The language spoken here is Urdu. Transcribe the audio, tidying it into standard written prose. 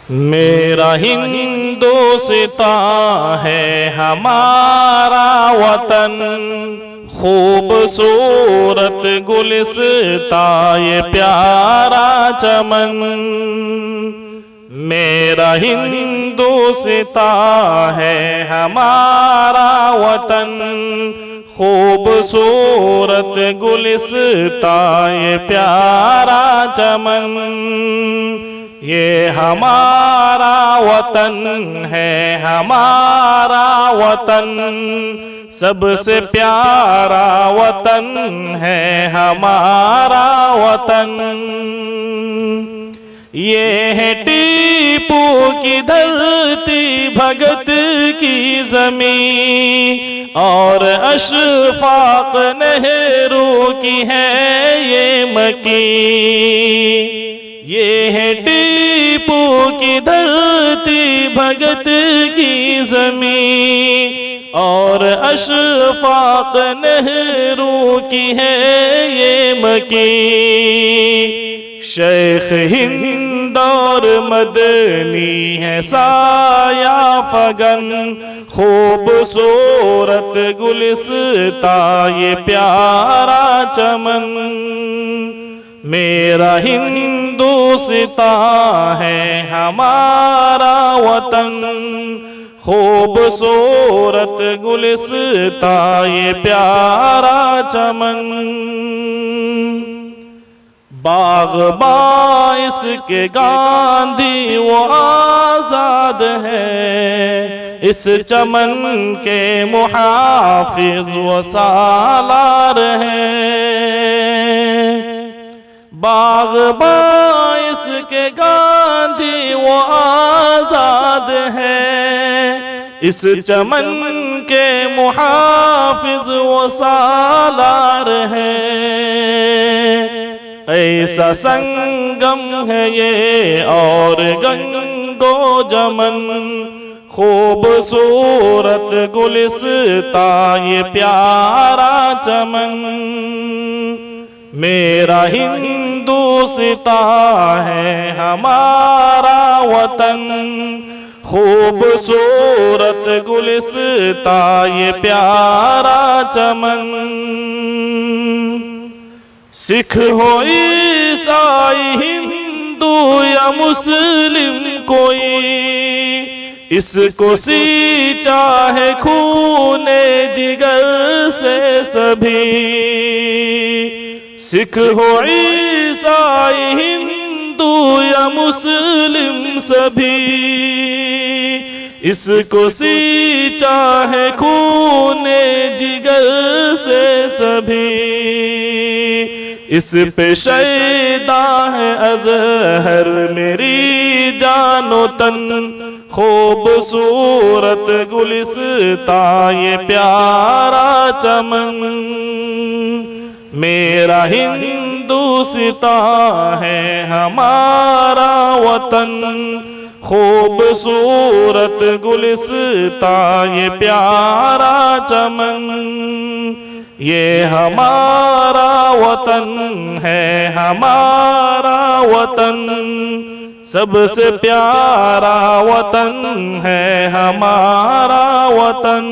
میرا ہندوستان ہے ہمارا وطن، خوبصورت گلستان یہ پیارا چمن۔ میرا ہندوستان ہے ہمارا وطن، خوبصورت گلستان یہ پیارا چمن۔ یہ ہمارا وطن ہے ہمارا وطن، سب سے پیارا وطن ہے ہمارا وطن۔ یہ ہے ٹیپو کی دھرتی، بھگت کی زمین، اور اشفاق نہرو کی ہے یہ مکین۔ یہ ہے ٹیپو کی دھرتی، بھگت کی زمین، اور اشفاق نہرو کی ہے یہ مکین۔ شیخ ہند اور مدنی ہے سایہ فگن، خوبصورت گلستان یہ پیارا چمن۔ میرا ہندوستان ہے ہمارا وطن، خوبصورت گلستان یہ پیارا چمن۔ باغباں اس کے گاندھی وہ آزاد ہے، اس چمن کے محافظ و سالار ہیں۔ باغباں اس کے گاندھی وہ آزاد ہے، اس چمن کے محافظ و سالار ہیں۔ ایسا سنگم ہے یہ اور گنگو جمن، خوبصورت گلستان یہ پیارا چمن۔ میرا ہندوستان ہے ہمارا وطن، خوبصورت گلستان یہ پیارا چمن۔ سکھ ہو عیسائی ہندو یا مسلم کوئی، اس کو سینچا ہے خون جگر سے سبھی۔ سکھ ہو عیسائی ہندو یا مسلم سبھی، اس کو سینچا ہے خون جگر سے سبھی۔ اس پہ شیدا ہے ازہر میری جان و تن، خوبصورت گلستان یہ پیارا چمن۔ میرا ہندوستان ہے ہمارا وطن، خوبصورت گلستان یہ پیارا چمن۔ یہ ہمارا وطن ہے ہمارا وطن، سب سے پیارا وطن ہے ہمارا وطن۔